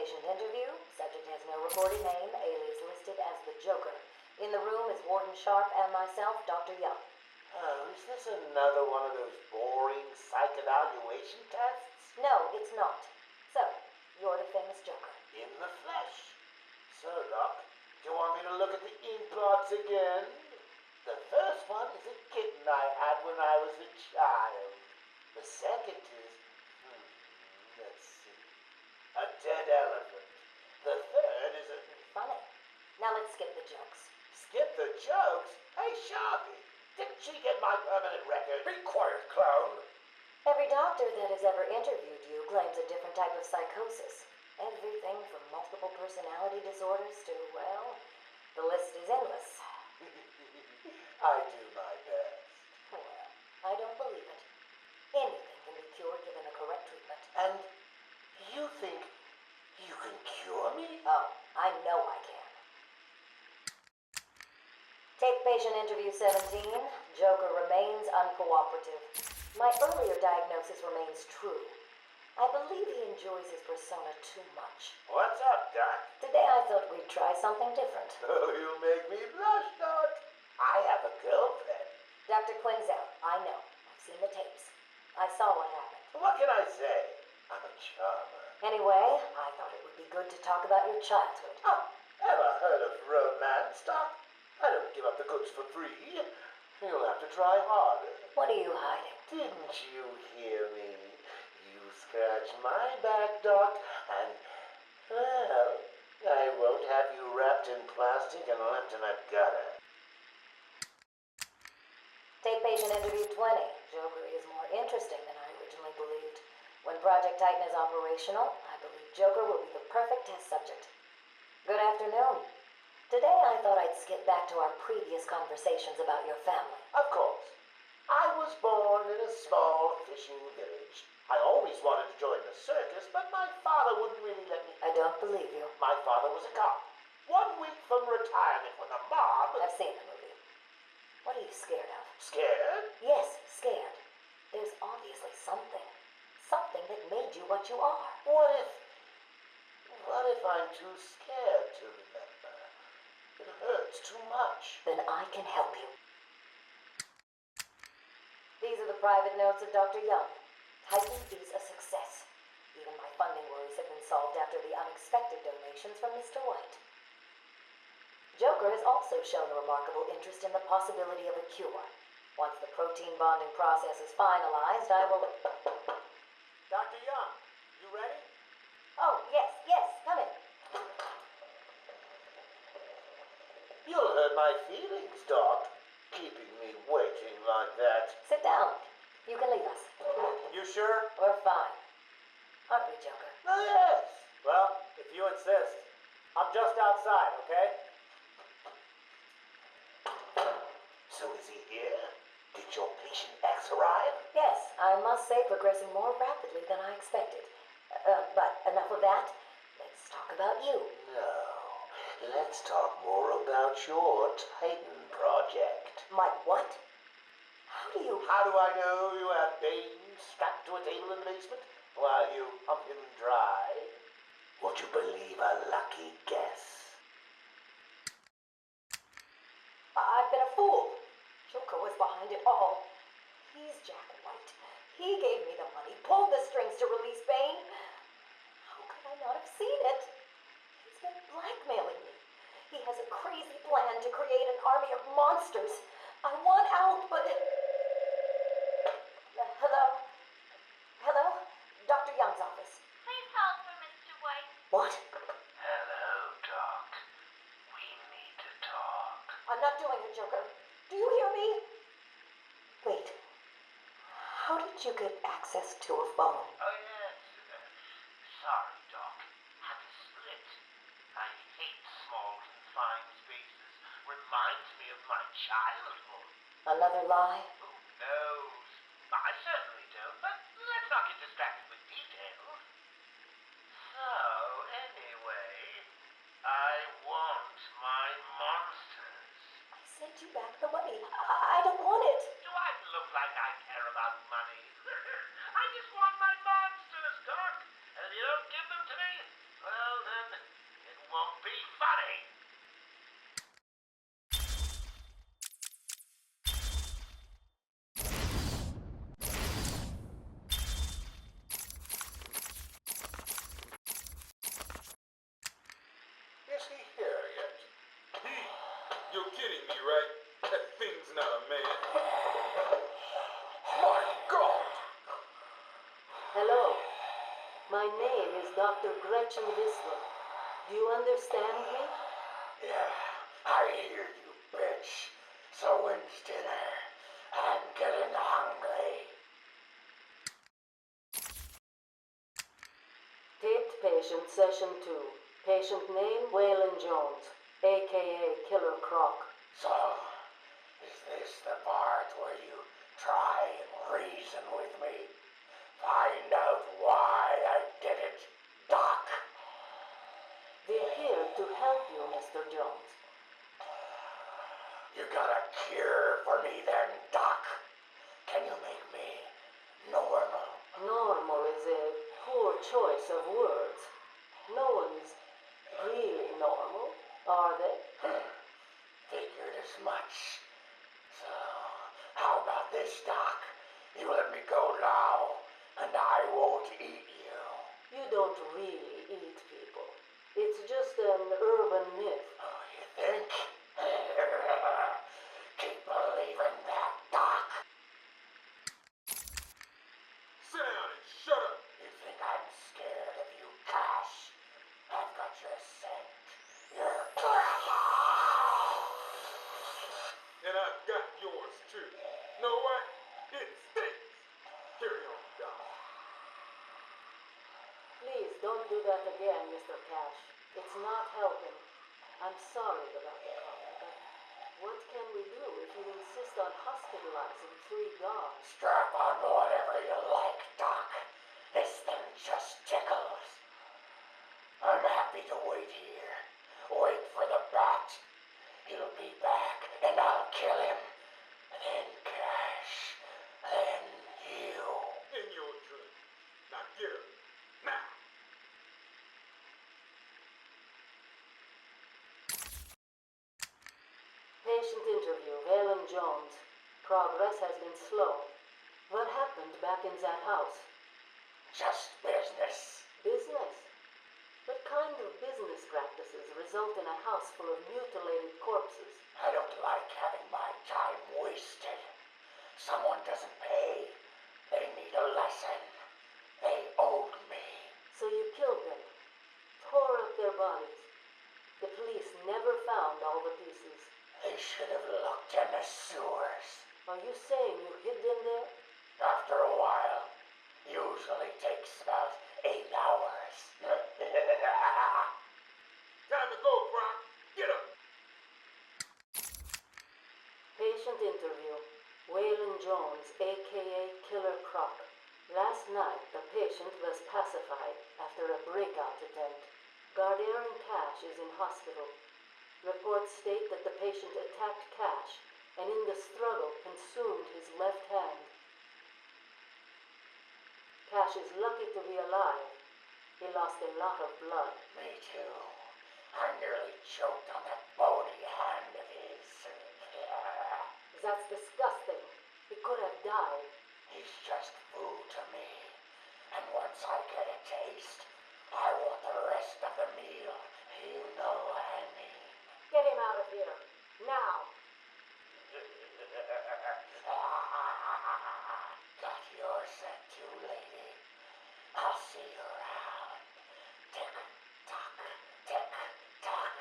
patient interview. Subject has no recorded name, alias listed as the Joker. In the room is Warden Sharp and myself, Dr. Young. Oh, is this another one of those boring psych evaluation tests? No, it's not. So, you're the famous Joker. In the flesh. So, Doc, do you want me to look at the ink blots again? The first one is a kitten I had when I was a child. The second is, let's see, a dead elephant. The third is a... Funny. Now let's skip the jokes. Skip the jokes? Hey, Sharpie, didn't she get my permanent record? Be quiet, clown. Every doctor that has ever interviewed you claims a different type of psychosis. Everything from multiple personality disorders to, well, the list is endless. I do my best. Well, I don't believe it. Anything can be cured given the correct treatment. And you think you can cure me? Oh, I know I can. Take patient interview 17. Joker remains uncooperative. My earlier diagnosis remains true. I believe he enjoys his persona too much. What's up, Doc? Today I thought we'd try something different. Oh, you make me blush, Doc. I have a girlfriend. Dr. Quinzel, I know. I've seen the tapes. I saw what happened. What can I say? I'm a charmer. Anyway, I thought it would be good to talk about your childhood. Oh, ever heard of romance, Doc? I don't give up the goods for free. You'll have to try harder. What are you hiding? Didn't you hear me? You scratch my back, Doc, and, well, I won't have you wrapped in plastic and left in a gutter. Take patient interview 20. Joker is more interesting than I originally believed. When Project Titan is operational, I believe Joker will be the perfect test subject. Good afternoon. Today I thought I'd skip back to our previous conversations about your family. Of course. I was born in a small fishing village. I always wanted to join the circus, but my father wouldn't really let me. I don't believe you. My father was a cop. 1 week from retirement when the mob... I've seen the movie. What are you scared of? Scared? Yes, scared. There's obviously something. Something that made you what you are. What if I'm too scared to remember? It hurts too much. Then I can help you. These are the private notes of Dr. Young. Titan is a success. Even my funding worries have been solved after the unexpected donations from Mr. White. Joker has also shown a remarkable interest in the possibility of a cure. Once the protein bonding process is finalized, I will... Dr. Young, you ready? Oh, yes, come in. You'll hurt my feelings, Doc, keeping me waiting like that. Sit down. You can leave us. You sure? We're fine. Aren't we, Joker? Oh, yes. Well, if you insist. I'm just outside, okay? So is he here? Did your patient X arrive? Yes, I must say progressing more rapidly than I expected. But enough of that. Let's talk about you. No. Let's talk more about your Titan project. My what? How do I know you have Bane strapped to a table in the basement while you pump him dry? Would you believe a lucky guess? I've been a fool. Joker was behind it all. He's Jack White. He gave me the money, pulled the strings to release Bane. How could I not have seen it? He's been blackmailing me. He has a crazy plan to create an army of monsters. I want out, but... Hello? Hello? Dr. Young's office. Please hold for Mr. White. What? Hello, Doc. We need to talk. I'm not doing it, Joker. Do you hear me? Wait. How did you get access to a phone? Oh, yes. Sorry, Doc. Had to split. I hate small, confined spaces. Reminds me of my childhood. Another lie? Who knows? I certainly don't, but let's not get distracted with details. So, anyway, I want my monsters. I sent you back the money. I don't want it. Do I look like I care about money? I just want my monsters, Doc. And if you don't give them to me, well, My name is Dr. Gretchen Whistler. Do you understand me? Yeah, I hear you, bitch. So when's dinner? I'm getting hungry. Taped patient session 2. Patient name Waylon Jones, a.k.a. Killer Croc. So, is this the part where you try and reason with me? Find out why I did it, Doc. We're here to help you, Mr. Jones. You got a cure for me then, Doc? Can you make me normal? Normal is a poor choice of words. No one's really normal, are they? Figured as much. So, how about this, Doc? You let me go now, and I won't eat you. You don't really eat people. It's just an urban myth. Oh, you think? Keep believing that, Doc. Sit down and shut up. You think I'm scared of you, Cash? I've got your scent. You're And I've got yours too. Know what? It stinks. Carry on, Doc. Please don't do that again, Mr. Cash. It's not helping. I'm sorry about the coffee, but what can we do if you insist on hospitalizing 3 guards? Strap on whatever you like, Doc. This thing just tickles. I'm happy to wait here. Wait for the bat. He'll be back, and I'll kill him. Then Cash. Then you. In your drink. Now get up. Now. Patient interview, Waylon Jones. Progress has been slow. What happened back in that house? Just business. Business? What kind of business practices result in a house full of mutilated corpses? I don't like having my time wasted. Someone doesn't pay. They need a lesson. They owed me. So you killed them, tore up their bodies. The police never found all the pieces. They should have looked in the sewers. Are you saying you hid them there? After a while. Usually takes about 8 hours. Time to go, Brock. Get up. Patient interview. Waylon Jones, a.k.a. Killer Croc. Last night, the patient was pacified after a breakout attempt. Aaron Cash is in hospital. Reports state that the patient attacked Cash and in the struggle consumed his left hand. Cash is lucky to be alive. He lost a lot of blood. Me too. I nearly choked on that bony hand of his. That's disgusting. He could have died. He's just food to me. And once I get a taste, I want the rest of the meal. You know what I mean. Get him out of here. Now. Got your scent too, lady. I'll see you around. Tick tock, tick tock.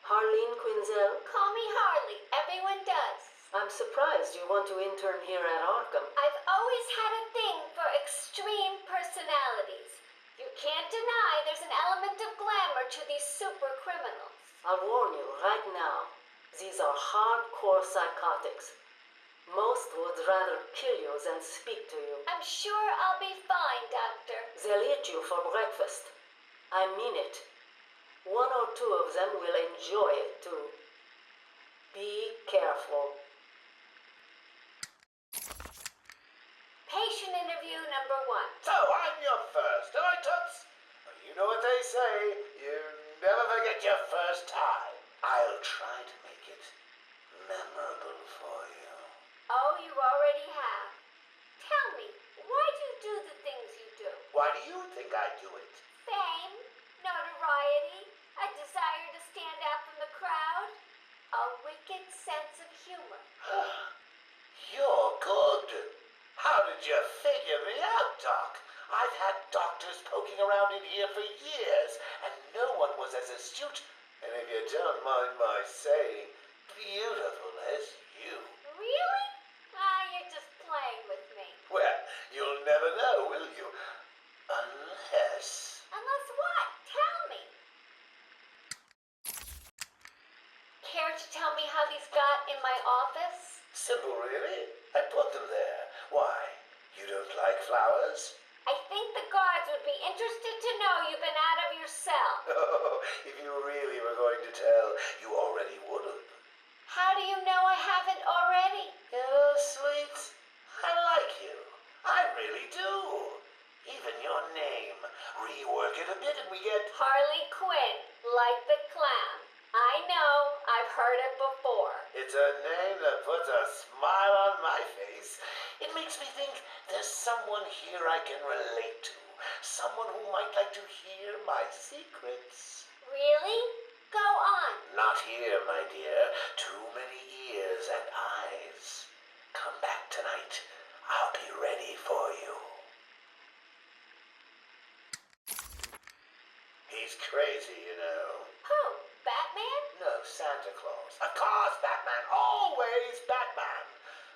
Harleen Quinzel, Call me Harley. Everyone does. I'm surprised you want to intern here at Arkham. I've always had a thing for extreme personalities. You can't deny there's an element of glamour to these super criminals. I'll warn you right now, these are hardcore psychotics. Most would rather kill you than speak to you. I'm sure I'll be fine, Doctor. They'll eat you for breakfast. I mean it. 1 or 2 of them will enjoy it too. Be careful. Patient interview number 1. So I'm your first, am I, Toots? You know what they say, you never forget your first time. I'll try to make it memorable for you. Oh, you already have. Tell me, why do you do the things you do? Why do you think I do it? Fame? Notoriety? A desire to stand out from the crowd? you figure me out, Doc? I've had doctors poking around in here for years, and no one was as astute, and if you don't mind my saying, beautiful as you. Really? You're just playing with me. Well, you'll never know, will you? Unless... Unless what? Tell me. Care to tell me how these got in my office? Simple, really. I put them there. Why? You don't like flowers? I think the guards would be interested to know you've been out of your cell. Oh, if you really were going to tell, you already would have. How do you know I haven't already? You know, sweets, I like you. I really do. Even your name. Rework it a bit and we get... Harley Quinn, like the clown. I know, I've heard it before. It's a name that puts a smile on my face. It makes me think there's someone here I can relate to. Someone who might like to hear my secrets. Really? Go on. Not here, my dear. Too many ears and eyes. Come back tonight. I'll be ready for you. He's crazy, you know. Who? Batman? No, Santa Claus. Of course, Batman. Always Batman.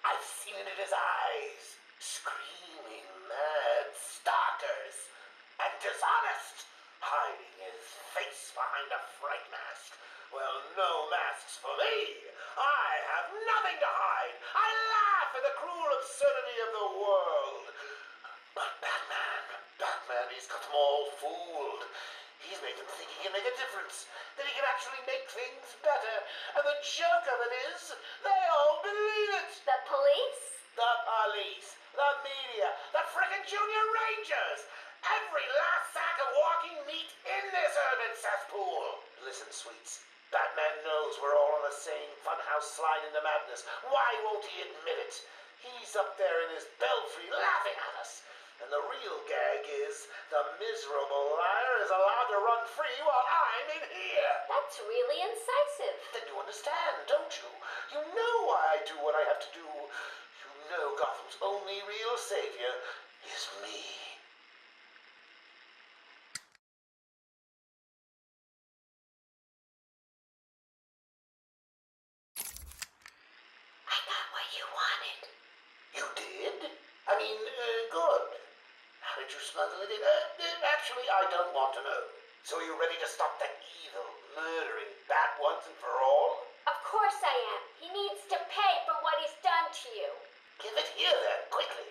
I've seen it in his eyes. Screaming mad stalkers. And dishonest. Hiding his face behind a fright mask. Well, no masks for me. I have nothing to hide. I laugh at the cruel absurdity of the world. But Batman, he's got them all fooled. He's made them think he can make a difference, that he can actually make things better. And the joke of it is, they all believe it. The police? The police, the media, the frickin' junior rangers. Every last sack of walking meat in this urban cesspool. Listen, sweets. Batman knows we're all on the same funhouse slide into madness. Why won't he admit it? He's up there in his belfry laughing at us. And the real gag is the miserable liar is allowed to run free while I'm in here. That's really incisive. Then you understand, don't you? You know why I do what I have to do. You know Gotham's only real savior is me. I got what you wanted. You did? I mean, good. How did you smuggle it in? Actually, I don't want to know. So are you ready to stop that evil, murdering bat once and for all? Of course I am. He needs to pay for what he's done to you. Give it here then, quickly.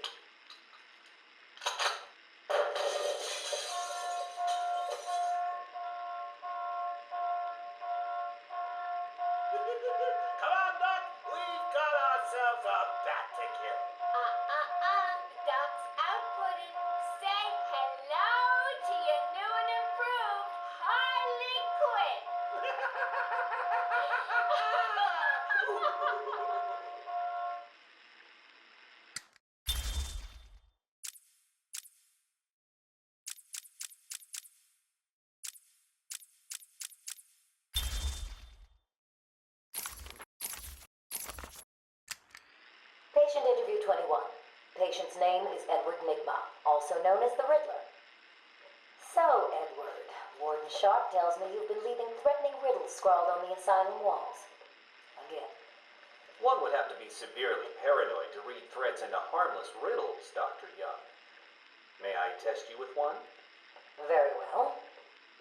Come on, Doc. We've got ourselves a bat to kill. Doc's outputting. Say hello to your new and improved Harley Quinn. Patient interview 21. Patient's name is Edward Nigma, also known as the Riddler. So, Edward, Warden Sharp tells me you've been leaving threatening riddles scrawled on the asylum walls. Again. One would have to be severely paranoid to read threats into harmless riddles, Dr. Young. May I test you with one? Very well.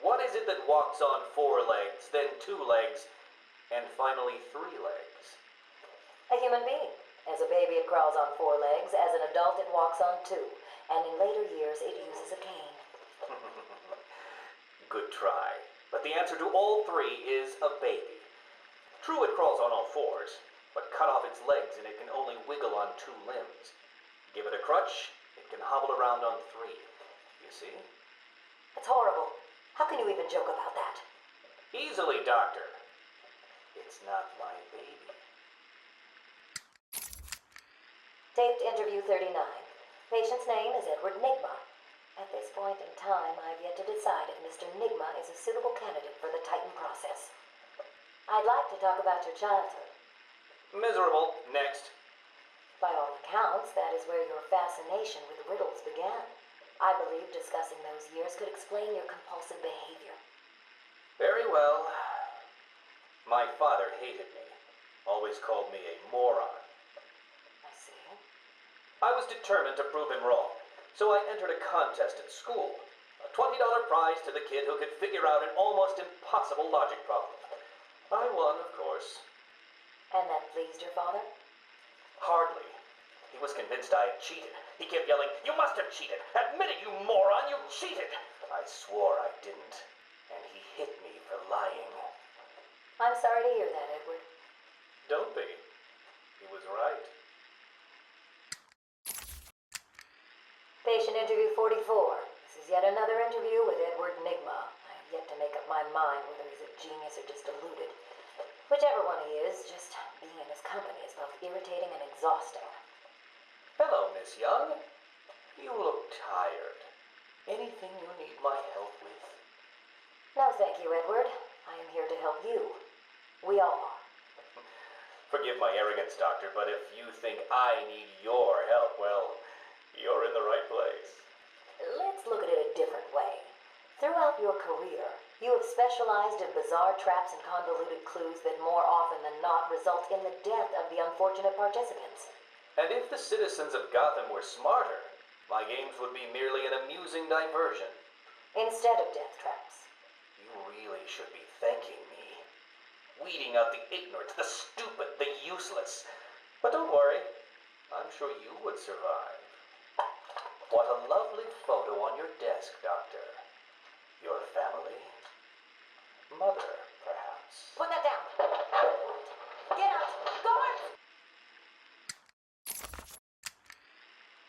What is it that walks on 4 legs, then 2 legs, and finally 3 legs? A human being. As a baby, it crawls on 4 legs. As an adult, it walks on 2. And in later years, it uses a cane. Good try. But the answer to all 3 is a baby. True, it crawls on all 4s, but cut off its legs and it can only wiggle on 2 limbs. Give it a crutch, it can hobble around on 3. You see? It's horrible. How can you even joke about that? Easily, Doctor. It's not my baby. Taped interview 39. Patient's name is Edward Nigma. At this point in time, I've yet to decide if Mr. Nigma is a suitable candidate for the Titan process. I'd like to talk about your childhood. Miserable. Next. By all accounts, that is where your fascination with riddles began. I believe discussing those years could explain your compulsive behavior. Very well. My father hated me. Always called me a moron. I see. I was determined to prove him wrong, so I entered a contest at school. A $20 prize to the kid who could figure out an almost impossible logic problem. I won, of course. And that pleased your father? Hardly. He was convinced I had cheated. He kept yelling, "You must have cheated! Admit it, you moron! You cheated!" I swore I didn't, and he hit me for lying. I'm sorry to hear that, Edward. Don't be. He was right. Patient interview 44. This is yet another interview with Edward Nigma. I have yet to make up my mind whether he's a genius or just deluded. Whichever one he is, just being in his company is both irritating and exhausting. Hello, Miss Young. You look tired. Anything you need my help with? No, thank you, Edward. I am here to help you. We all are. Forgive my arrogance, Doctor, but if you think I need your help, well, you're in the right place. Let's look at it a different way. Throughout your career, you have specialized in bizarre traps and convoluted clues that more often than not result in the death of the unfortunate participants. And if the citizens of Gotham were smarter, my games would be merely an amusing diversion. Instead of death traps. You really should be thanking me. Weeding out the ignorant, the stupid, the useless. But don't worry, I'm sure you would survive. What a lovely photo on your desk, Doctor. Your family? Mother, perhaps. Put that down. Get out. Go on.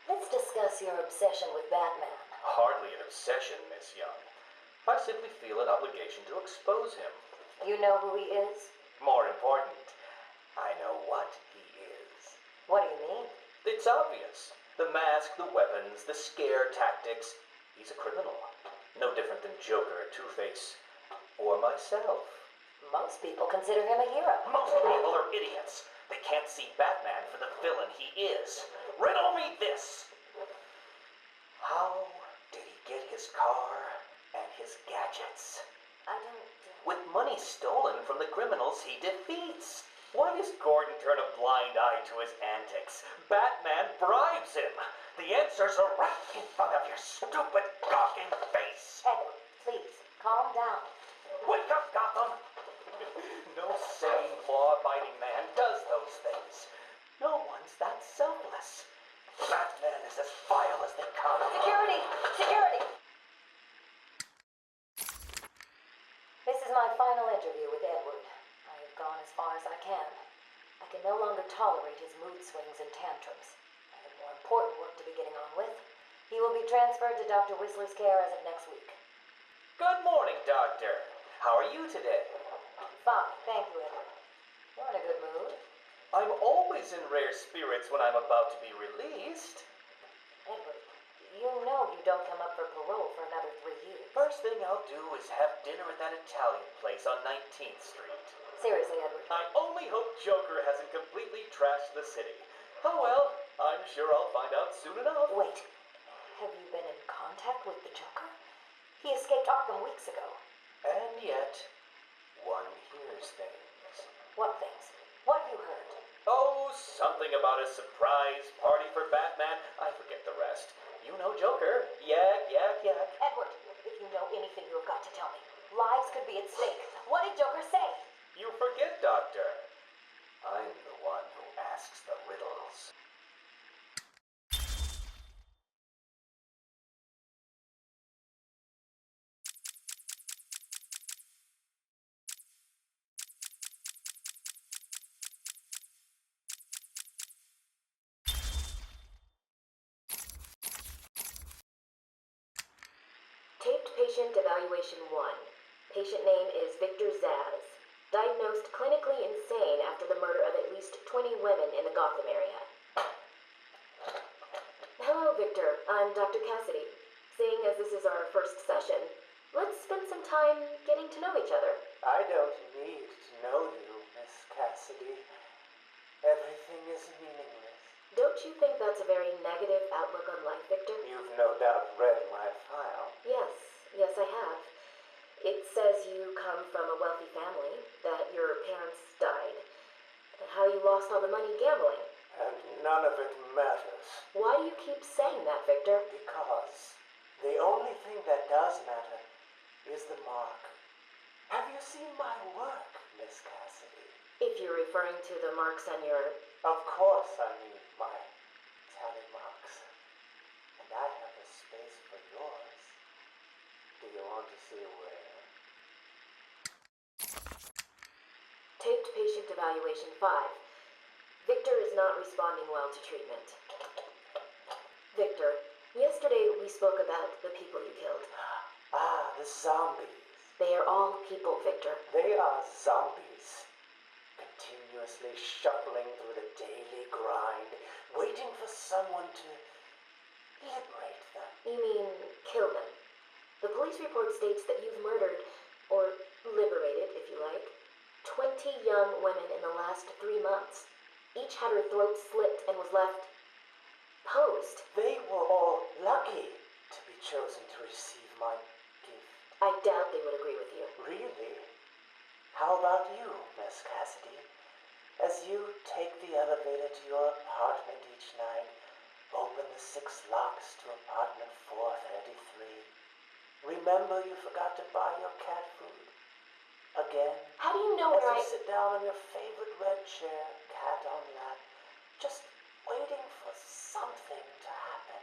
Let's discuss your obsession with Batman. Hardly an obsession, Miss Young. I simply feel an obligation to expose him. You know who he is? More important, I know what he is. What do you mean? It's obvious. The mask, the weapons, the scare tactics. He's a criminal. No different than Joker, Two-Face, or myself. Most people consider him a hero. Most people are idiots. They can't see Batman for the villain he is. Riddle me this. How did he get his car and his gadgets? I don't... With money stolen from the criminals he defeats. Why does Gordon turn a blind eye to his antics? Batman bribes him. The answers are right in front of your stupid, gawking face. Edward, please, calm down. Wake up, Gotham! No sane, law-abiding man does those things. No one's that selfless. Batman is as vile as they come. Security! Security! This is my final interview with Edward. I have gone as far as I can. I can no longer tolerate his mood swings and tantrums. I have more important work to be getting on with. He will be transferred to Dr. Whistler's care as of next week. Good morning, Doctor. How are you today? Fine, thank you, Edward. You're in a good mood. I'm always in rare spirits when I'm about to be released. Edward, you know you don't come up for parole for another 3 years. First thing I'll do is have dinner at that Italian place on 19th Street. Seriously, Edward. I only hope Joker hasn't completely trashed the city. Oh well, I'm sure I'll find out soon enough. Wait, have you been in contact with the Joker? He escaped Arkham weeks ago. And yet, one hears things. What things? What have you heard? Oh, something about a surprise party for Batman. I forget the rest. You know Joker. Yak, yak, yak. Edward, if you know anything, you have got to tell me. Lives could be at stake. What did Joker say? You forget, Doctor. I'm the one who asks the riddles. Taped patient evaluation 1. Patient name is Victor Zaz. Diagnosed clinically insane after the murder of at least 20 women in the Gotham area. Hello, Victor. I'm Dr. Cassidy. Seeing as this is our first session, let's spend some time getting to know each other. I don't need to know you, Miss Cassidy. Everything is meaningless. Don't you think that's a very negative outlook on life, Victor? You've no doubt read my file. Yes, I have. It says you come from a wealthy family, that your parents died, how you lost all the money gambling. And none of it matters. Why do you keep saying that, Victor? Because the only thing that does matter is the mark. Have you seen my work, Miss Cassidy? If you're referring to the marks on your... Of course I mean my tally marks. And I have a space for yours. Do you want to see where? Taped patient evaluation 5. Victor is not responding well to treatment. Victor, yesterday we spoke about the people you killed. Ah, the zombies. They are all people, Victor. They are zombies. Continuously shuffling through the daily grind, waiting for someone to liberate them. You mean kill them? The police report states that you've murdered, or liberated, if you like, 20 young women in the last 3 months. Each had her throat slit and was left posed. They were all lucky to be chosen to receive my gift. I doubt they would agree with you. Really? How about you, Miss Cassidy? As you take the elevator to your apartment each night, open the 6 locks to apartment 433. Remember you forgot to buy your cat food. Again. How do you know As where you sit down on your favorite red chair, cat on lap, just waiting for something to happen.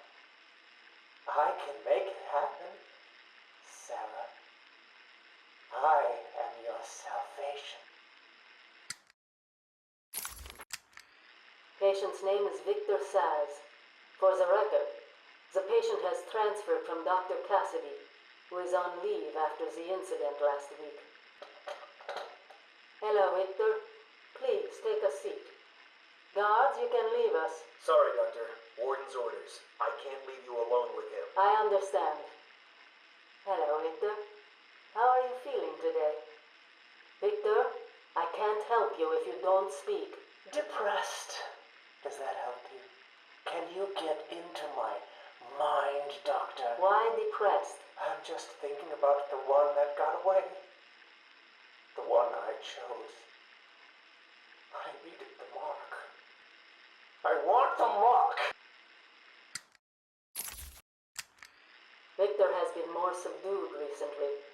I can make it happen, Sarah. I am your salvation. Patient's name is Victor Saz. For the record, the patient has transferred from Dr. Cassidy, who is on leave after the incident last week. Hello, Victor. Please, take a seat. Guards, you can leave us. Sorry, Doctor. Warden's orders. I can't leave you alone with him. I understand. Hello, Victor. How are you feeling today? Victor, I can't help you if you don't speak. Depressed. Does that help you? Can you get into my mind, Doctor? Why depressed? I'm just thinking about the one that got away. The one I chose. I needed the mark. I want the mark! Victor has been more subdued recently.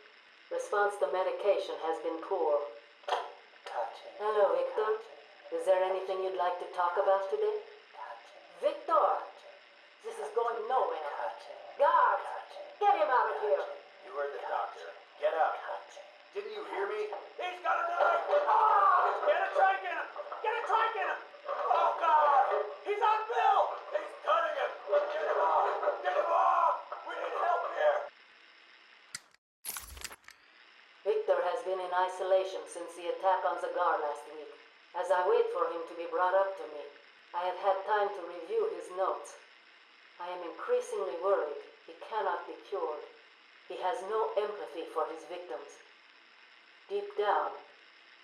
Response to medication has been poor. Touching. Hello, Victor. Is there anything you'd like to talk about today? Touching. Victor! This is going nowhere. Touching. Guards! Touching. Get him out of here! You heard the doctor. Get up. Touching. Didn't you hear me? He's got a knife! Ah! Get him, try and get him! Get him, try and get him! Oh, God! He's on Bill! He's cutting him! Get him off! Get him off! We need help here! Victor has been in isolation since the attack on Zagar last week. As I wait for him to be brought up to me, I have had time to review his notes. I am increasingly worried he cannot be cured. He has no empathy for his victims. Deep down,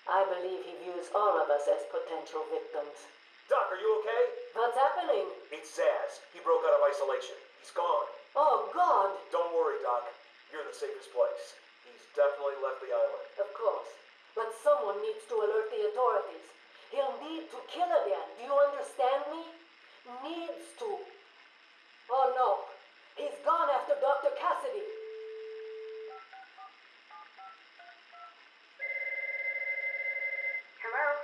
I believe he views all of us as potential victims. Doc, are you okay? What's happening? It's Zaz. He broke out of isolation. He's gone. Oh, God! Don't worry, Doc. You're in the safest place. He's definitely left the island. Of course. But someone needs to alert the authorities. He'll need to kill again. Do you understand me? Needs to. Oh, no. He's gone after Dr. Cassidy. Hello?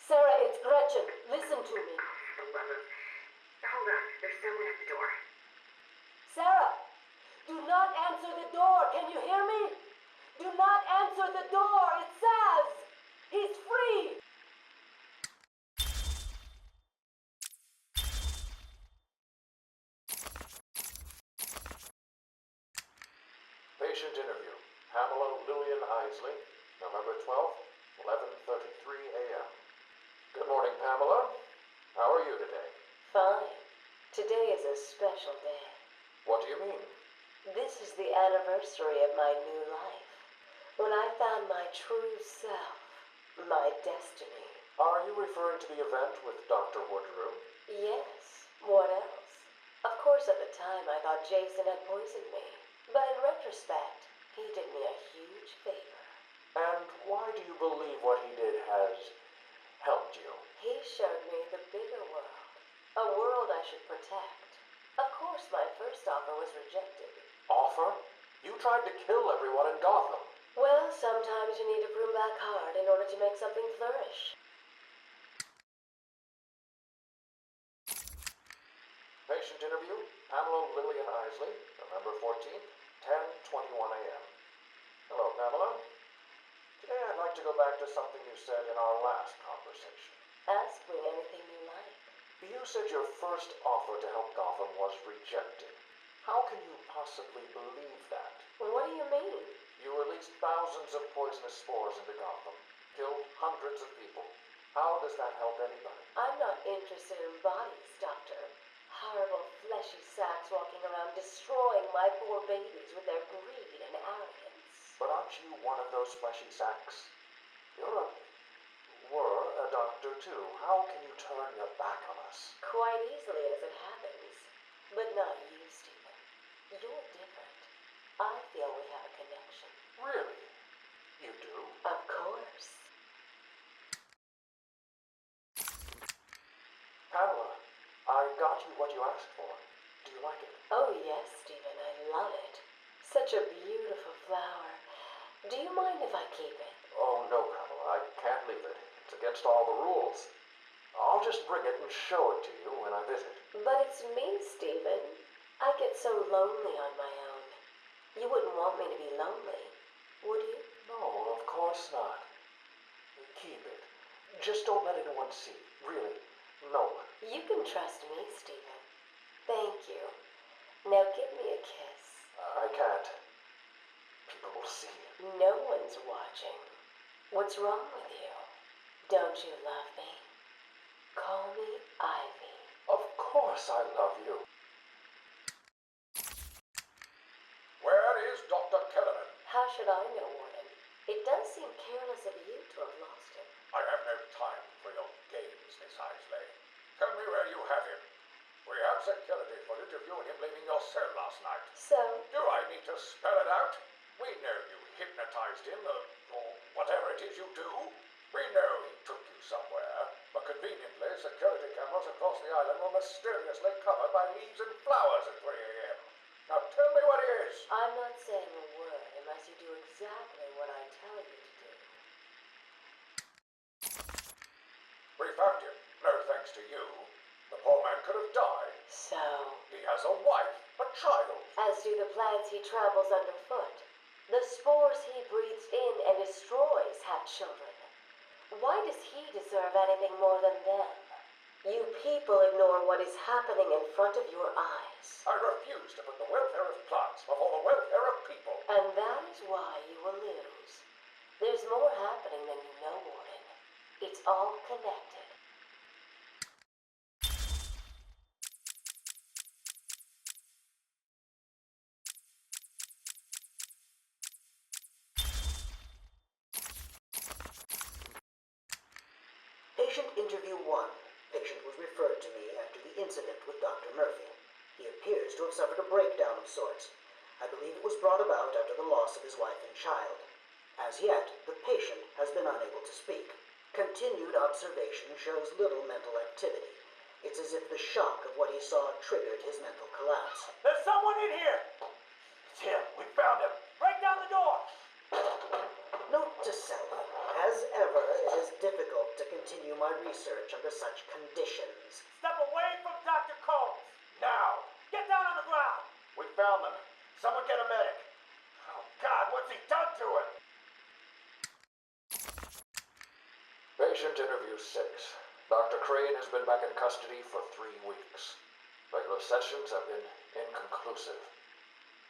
Sarah, it's Gretchen. Listen to me. Hold on. There's someone at the door. Sarah, do not answer the door. Can you hear me? Do not answer the door. It says he's free. Patient interview. Pamela Lillian Isley, November 12th, 11:33 a.m. Good morning, Pamela. How are you today? Fine. Today is a special day. What do you mean? This is the anniversary of my new life. When I found my true self, my destiny. Are you referring to the event with Dr. Woodrow? Yes, what else? Of course, at the time, I thought Jason had poisoned me. But in retrospect, he did me a huge favor. And why do you believe what he did has helped you? He showed me the bigger world. A world I should protect. Of course, my first offer was rejected. Offer? You tried to kill everyone in Gotham. Well, sometimes you need to prune back hard in order to make something flourish. Patient interview, Pamela Lillian Isley, November 14th, 10:21 a.m. Hello, Pamela. Today I'd like to go back to something you said in our last conversation. Ask me anything you like. You said your first offer to help Gotham was rejected. How can you possibly believe that? Well, what do you mean? You released thousands of poisonous spores into Gotham, killed hundreds of people. How does that help anybody? I'm not interested in bodies, Doctor. Horrible fleshy sacks walking around destroying my poor babies with their greed and arrogance. But aren't you one of those fleshy sacks? Were a doctor too. How can you turn your back on us? Quite easily as it happens. But not you, Stephen. You're different. I feel we have a connection. Really? You do? Of course. Pamela, I got you what you asked for. Do you like it? Oh, yes, Stephen, I love it. Such a beautiful flower. Do you mind if I keep it? Oh, no, Pamela, I can't leave it. It's against all the rules. I'll just bring it and show it to you when I visit. But it's me, Stephen. I get so lonely on my own. You wouldn't want me to be lonely, would you? No, of course not. Keep it. Just don't let anyone see. Really, no one. You can trust me, Stephen. Thank you. Now give me a kiss. I can't. People will see. No one's watching. What's wrong with you? Don't you love me? Call me Ivy. Of course I love you. Where is Dr. Kellerman? How should I know, Warden? It does seem careless of you to have lost him. I have no time for your games, Miss Isley. Tell me where you have him. We have security footage of you and him leaving your cell last night. So, Do I need to spell it out? We know you hypnotized him, or whatever it is you do. We know he took you somewhere, but conveniently, security cameras across the island were mysteriously covered by leaves and flowers at 3 a.m. Now tell me what it is. I'm not saying a word unless you do exactly what I tell you to do. We found him, no thanks to you. The poor man could have died. So, He has a wife, a child. as do the plants he tramples underfoot. The spores he breathes in and destroys have children. Why does he deserve anything more than them? You people ignore what is happening in front of your eyes. I refuse to put the welfare of plants before the welfare of people. And that is why you will lose. There's more happening than you know, Warden. It's all connected. Patient interview 1. Patient was referred to me after the incident with Dr. Murphy. He appears to have suffered a breakdown of sorts. I believe it was brought about after the loss of his wife and child. As yet, the patient has been unable to speak. Continued observation shows little mental activity. It's as if the shock of what he saw triggered his mental collapse. There's someone in here. It's him. We found him. Break down the door. Note to self, as ever, it is difficult to continue my research under such conditions. Step away from Dr. Combs. Now. Get down on the ground. We found them. Someone get a medic. Oh, God, what's he done to him? Patient interview 6. Dr. Crane has been back in custody for 3 weeks. Regular sessions have been inconclusive.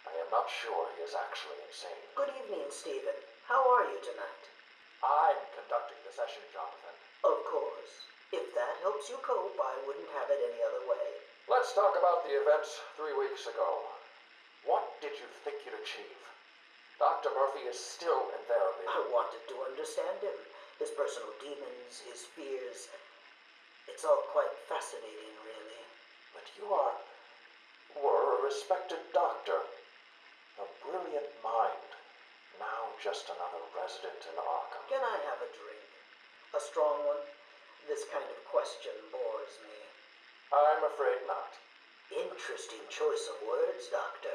I am not sure he is actually insane. Good evening, Stephen. How are you tonight? I'm conducting the session, Jonathan. Of course. If that helps you cope, I wouldn't have it any other way. Let's talk about the events 3 weeks ago. What did you think you'd achieve? Dr. Murphy is still in therapy. I wanted to understand him, his personal demons, his fears. It's all quite fascinating, really. But you were a respected doctor. A brilliant mind. Now just another resident in Arkham. Can I have a drink? A strong one? This kind of question bores me. I'm afraid not. Interesting choice of words, Doctor.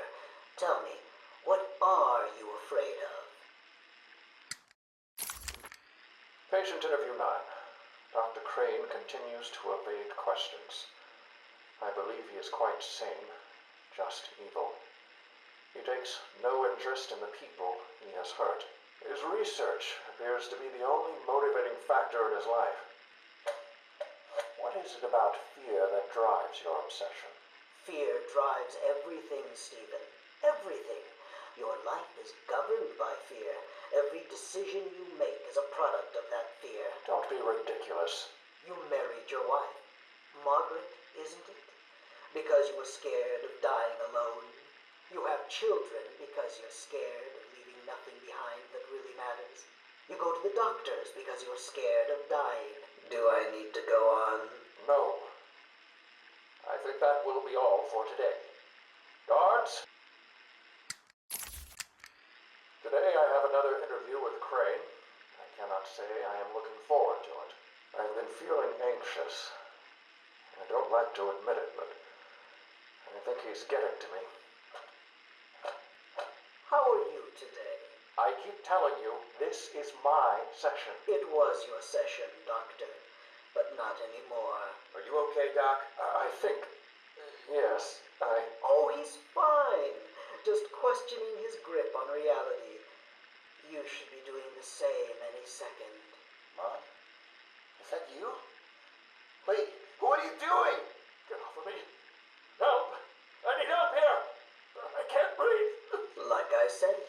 Tell me, what are you afraid of? Patient interview 9. Dr. Crane continues to evade questions. I believe he is quite sane, just evil. He takes no interest in the people he has hurt. His research appears to be the only motivating factor in his life. What is it about fear that drives your obsession? Fear drives everything, Stephen. Everything. Your life is governed by fear. Every decision you make is a product of that fear. Don't be ridiculous. You married your wife, Margaret, isn't it? Because you were scared of dying alone. You have children because you're scared of leaving nothing behind that really matters. You go to the doctors because you're scared of dying. Do I need to go on? No. I think that will be all for today. Guards? Today I have another interview with Crane. I cannot say I am looking forward to it. I've been feeling anxious. I don't like to admit it, but I think he's getting to me. How are you today? I keep telling you, this is my session. It was your session, Doctor, but not anymore. Are you okay, Doc? I think... yes, Oh, he's fine. Just questioning his grip on reality. You should be doing the same any second. Mom? Is that you? Wait, what are you doing? Get off of me. Help! I need help here! I can't breathe! Like I said,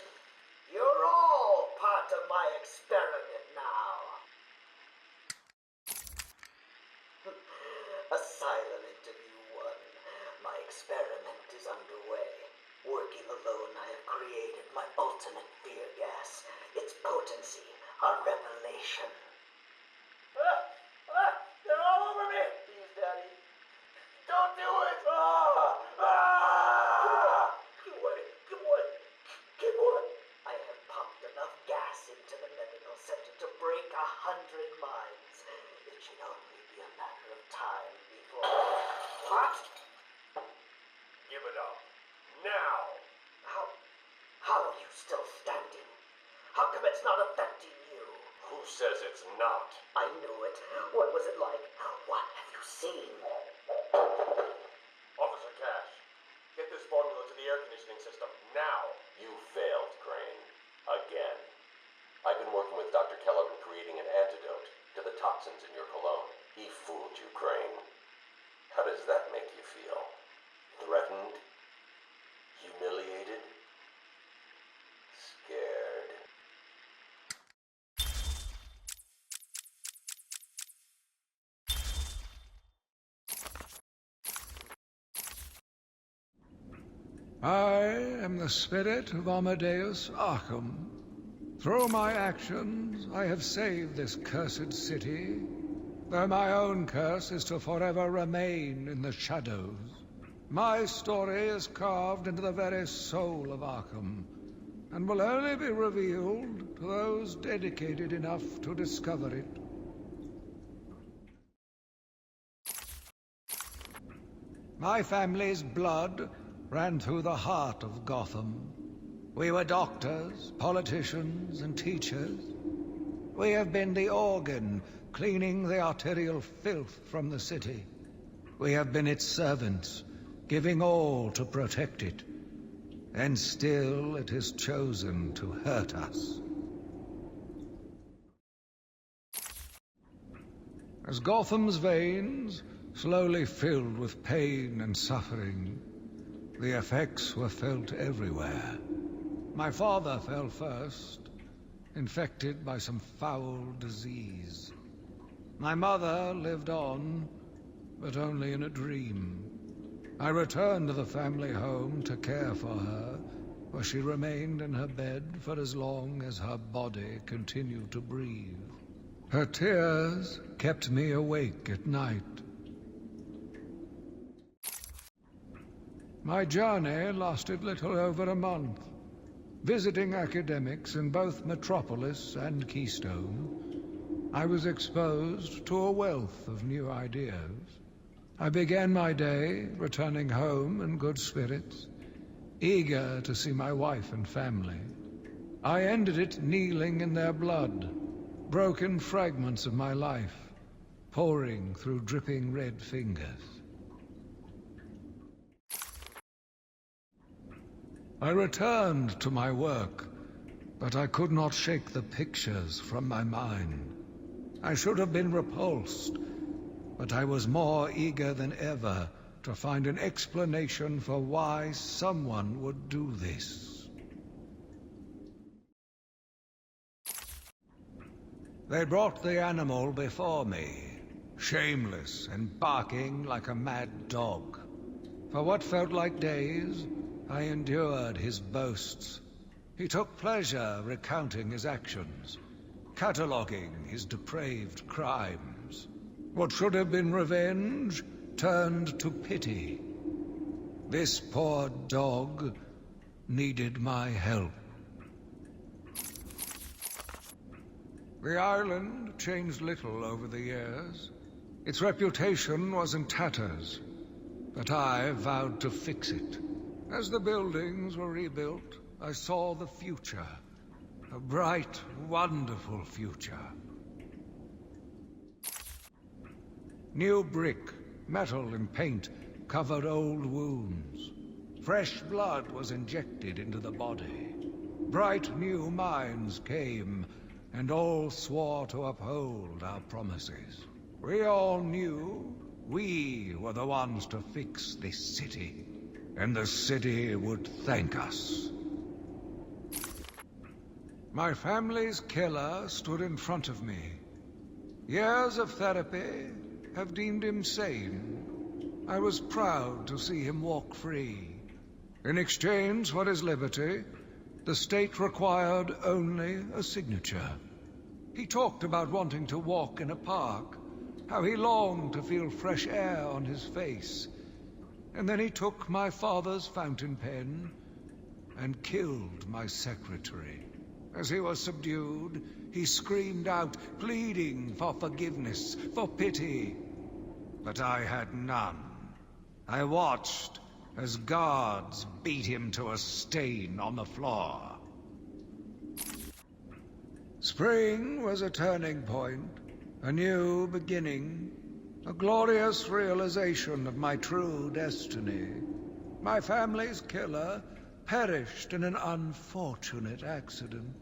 you're all part of my experiment now. Asylum interview 1. My experiment is underway. Working alone, I have created my ultimate fear gas. Its potency, a revelation. They're all over me! Please, Daddy. Don't do it! Give away. Give away. I have pumped enough gas into the medical center to break 100 minds. It should only be a matter of time before... What? Give it up. Now! How are you still standing? How come it's not affecting you? Who says it's not? I knew it. What was it like? What have you seen? Officer Cash, get this formula to the air conditioning system, now! You failed, Crane. Again. I've been working with Dr. Keller in creating an antidote to the toxins in your cologne. He fooled you, Crane. How does that make you feel? Threatened? Humiliated? Scared? I am the spirit of Amadeus Arkham. Through my actions, I have saved this cursed city, though my own curse is to forever remain in the shadows. My story is carved into the very soul of Arkham, and will only be revealed to those dedicated enough to discover it. My family's blood ran through the heart of Gotham. We were doctors, politicians, and teachers. We have been the organ cleaning the arterial filth from the city. We have been its servants, giving all to protect it. And still it has chosen to hurt us. As Gotham's veins slowly filled with pain and suffering, the effects were felt everywhere. My father fell first, infected by some foul disease. My mother lived on, but only in a dream. I returned to the family home to care for her, where she remained in her bed for as long as her body continued to breathe. Her tears kept me awake at night. My journey lasted little over a month. Visiting academics in both Metropolis and Keystone, I was exposed to a wealth of new ideas. I began my day returning home in good spirits, eager to see my wife and family. I ended it kneeling in their blood, broken fragments of my life pouring through dripping red fingers. I returned to my work, but I could not shake the pictures from my mind. I should have been repulsed, but I was more eager than ever to find an explanation for why someone would do this. They brought the animal before me, shameless and barking like a mad dog. For what felt like days, I endured his boasts. He took pleasure recounting his actions, cataloguing his depraved crimes. What should have been revenge turned to pity. This poor dog needed my help. The island changed little over the years. Its reputation was in tatters, but I vowed to fix it. As the buildings were rebuilt, I saw the future. A bright, wonderful future. New brick, metal and paint covered old wounds. Fresh blood was injected into the body. Bright new minds came, and all swore to uphold our promises. We all knew we were the ones to fix this city, and the city would thank us. My family's killer stood in front of me. Years of therapy have deemed him sane. I was proud to see him walk free. In exchange for his liberty, the state required only a signature. He talked about wanting to walk in a park, how he longed to feel fresh air on his face. And then he took my father's fountain pen and killed my secretary. As he was subdued, he screamed out, pleading for forgiveness, for pity. But I had none. I watched as guards beat him to a stain on the floor. Spring was a turning point, a new beginning, a glorious realization of my true destiny. My family's killer perished in an unfortunate accident.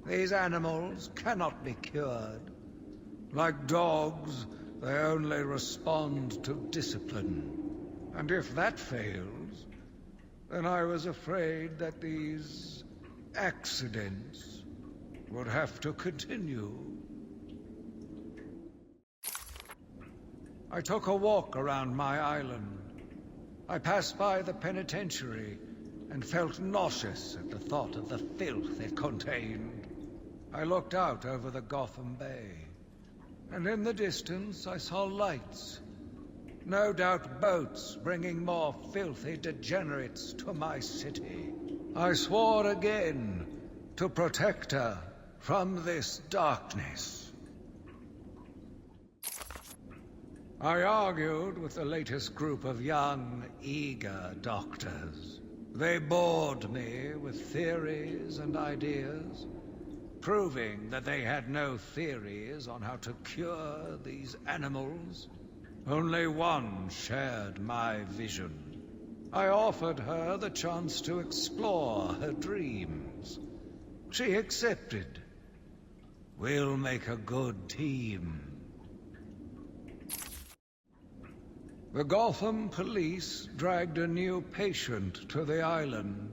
These animals cannot be cured. Like dogs, they only respond to discipline. And if that fails, then I was afraid that these accidents would have to continue. I took a walk around my island. I passed by the penitentiary and felt nauseous at the thought of the filth it contained. I looked out over the Gotham Bay, and in the distance I saw lights. No doubt boats bringing more filthy degenerates to my city. I swore again to protect her from this darkness. I argued with the latest group of young, eager doctors. They bored me with theories and ideas, proving that they had no theories on how to cure these animals. Only one shared my vision. I offered her the chance to explore her dreams. She accepted. We'll make a good team. The Gotham police dragged a new patient to the island.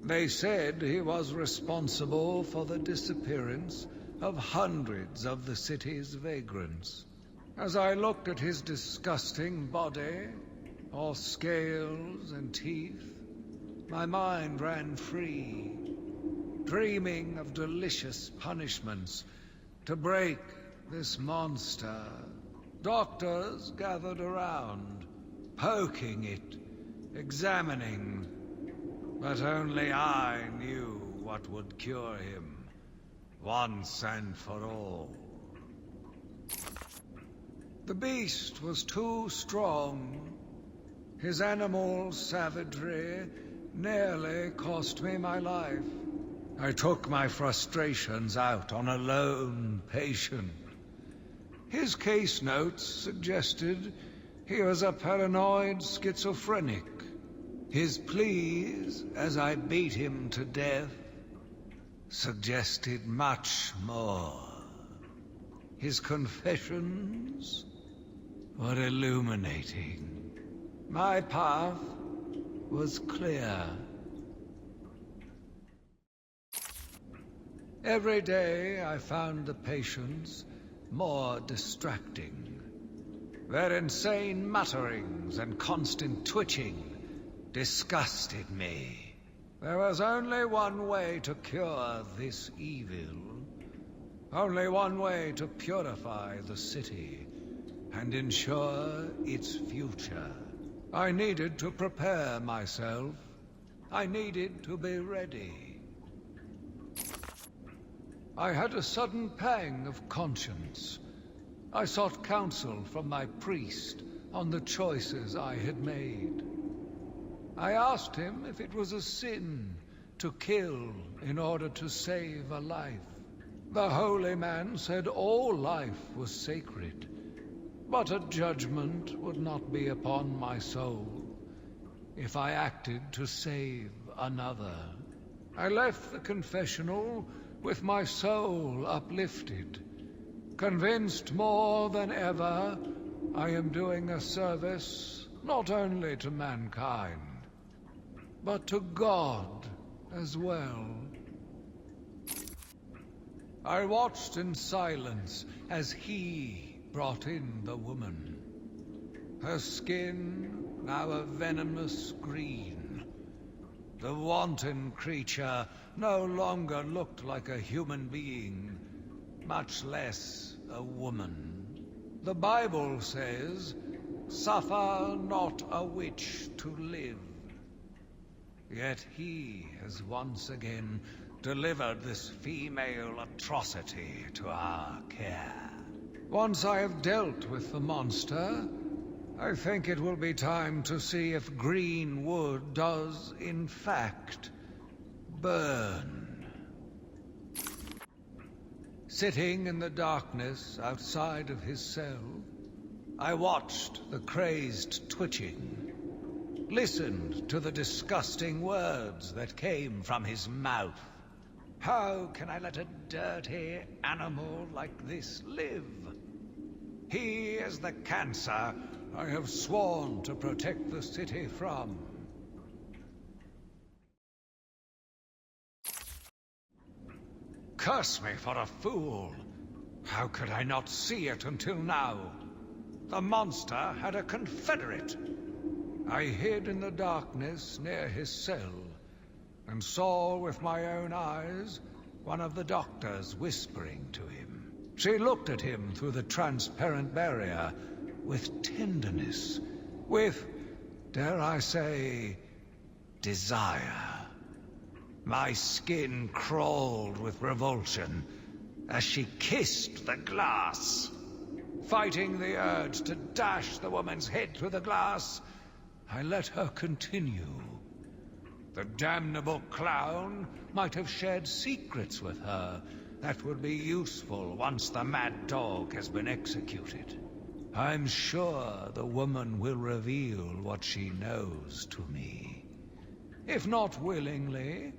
They said he was responsible for the disappearance of hundreds of the city's vagrants. As I looked at his disgusting body, all scales and teeth, my mind ran free, dreaming of delicious punishments to break this monster, doctors gathered around, poking it, examining. But only I knew what would cure him, once and for all. The beast was too strong. His animal savagery nearly cost me my life. I took my frustrations out on a lone patient. His case notes suggested he was a paranoid schizophrenic. His pleas, as I beat him to death, suggested much more. His confessions were illuminating. My path was clear. Every day I found the patients more distracting. Their insane mutterings and constant twitching disgusted me. There was only one way to cure this evil. Only one way to purify the city and ensure its future. I needed to prepare myself. I needed to be ready. I had a sudden pang of conscience. I sought counsel from my priest on the choices I had made. I asked him if it was a sin to kill in order to save a life. The holy man said all life was sacred, but a judgment would not be upon my soul if I acted to save another. I left the confessional with my soul uplifted, convinced more than ever I am doing a service not only to mankind, but to God as well. I watched in silence as he brought in the woman. Her skin now a venomous green. The wanton creature no longer looked like a human being, much less a woman. The Bible says, "Suffer not a witch to live." Yet he has once again delivered this female atrocity to our care. Once I have dealt with the monster, I think it will be time to see if green wood does, in fact, burn. Sitting in the darkness outside of his cell, I watched the crazed twitching, listened to the disgusting words that came from his mouth. How can I let a dirty animal like this live? He is the cancer I have sworn to protect the city from. Curse me for a fool! How could I not see it until now? The monster had a confederate. I hid in the darkness near his cell, and saw with my own eyes one of the doctors whispering to him. She looked at him through the transparent barrier with tenderness, with, dare I say, desire. My skin crawled with revulsion as she kissed the glass. Fighting the urge to dash the woman's head through the glass, I let her continue. The damnable clown might have shared secrets with her that would be useful once the mad dog has been executed. I'm sure the woman will reveal what she knows to me. If not willingly,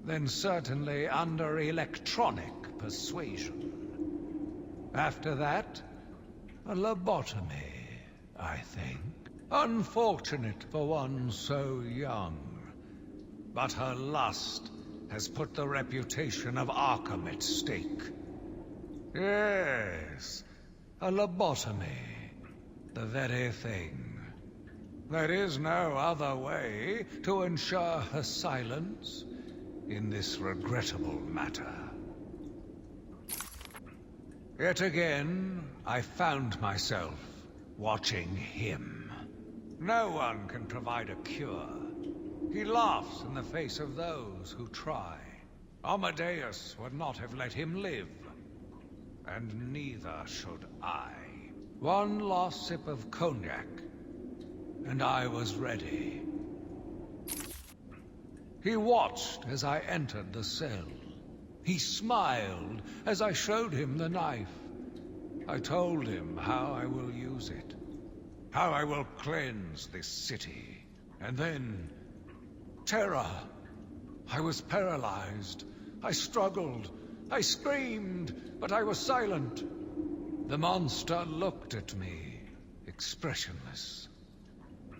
then certainly under electronic persuasion. After that, a lobotomy, I think. Unfortunate for one so young. But her lust has put the reputation of Arkham at stake. Yes, a lobotomy. The very thing. There is no other way to ensure her silence in this regrettable matter. Yet again, I found myself watching him. No one can provide a cure. He laughs in the face of those who try. Amadeus would not have let him live, and neither should I. One last sip of cognac, and I was ready. He watched as I entered the cell. He smiled as I showed him the knife. I told him how I will use it, how I will cleanse this city. And then, terror. I was paralyzed. I struggled. I screamed, but I was silent. The monster looked at me, expressionless.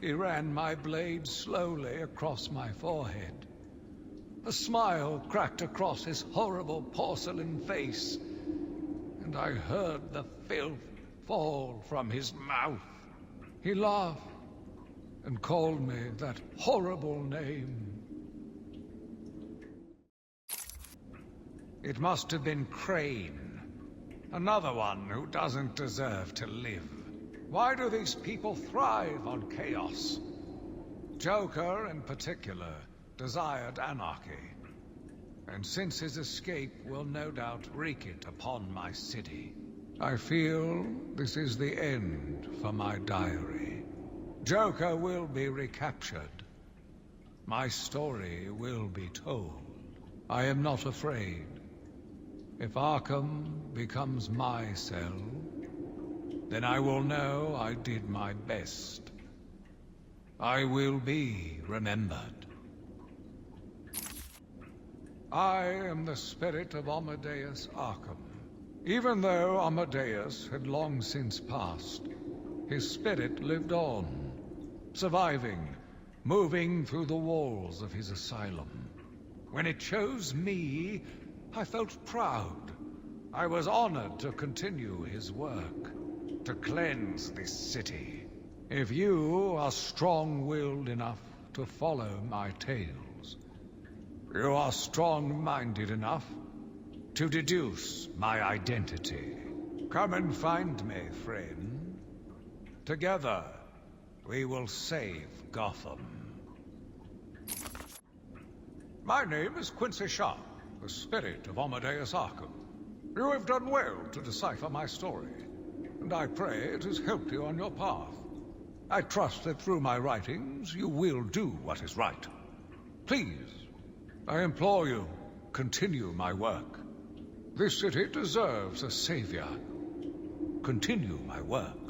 He ran my blade slowly across my forehead. A smile cracked across his horrible porcelain face, and I heard the filth fall from his mouth. He laughed and called me that horrible name. It must have been Crane, another one who doesn't deserve to live. Why do these people thrive on chaos? Joker, in particular, desired anarchy, and since his escape will no doubt wreak it upon my city. I feel this is the end for my diary. Joker will be recaptured. My story will be told. I am not afraid. If Arkham becomes my cell, then I will know I did my best. I will be remembered. I am the spirit of Amadeus Arkham. Even though Amadeus had long since passed, his spirit lived on, surviving, moving through the walls of his asylum. When it chose me, I felt proud. I was honored to continue his work, to cleanse this city. If you are strong-willed enough to follow my tales, you are strong-minded enough to deduce my identity. Come and find me, friend. Together, we will save Gotham. My name is Quincy Sharp, the spirit of Amadeus Arkham. You have done well to decipher my story, and I pray it has helped you on your path. I trust that through my writings, you will do what is right. Please, I implore you, continue my work. This city deserves a savior. Continue my work.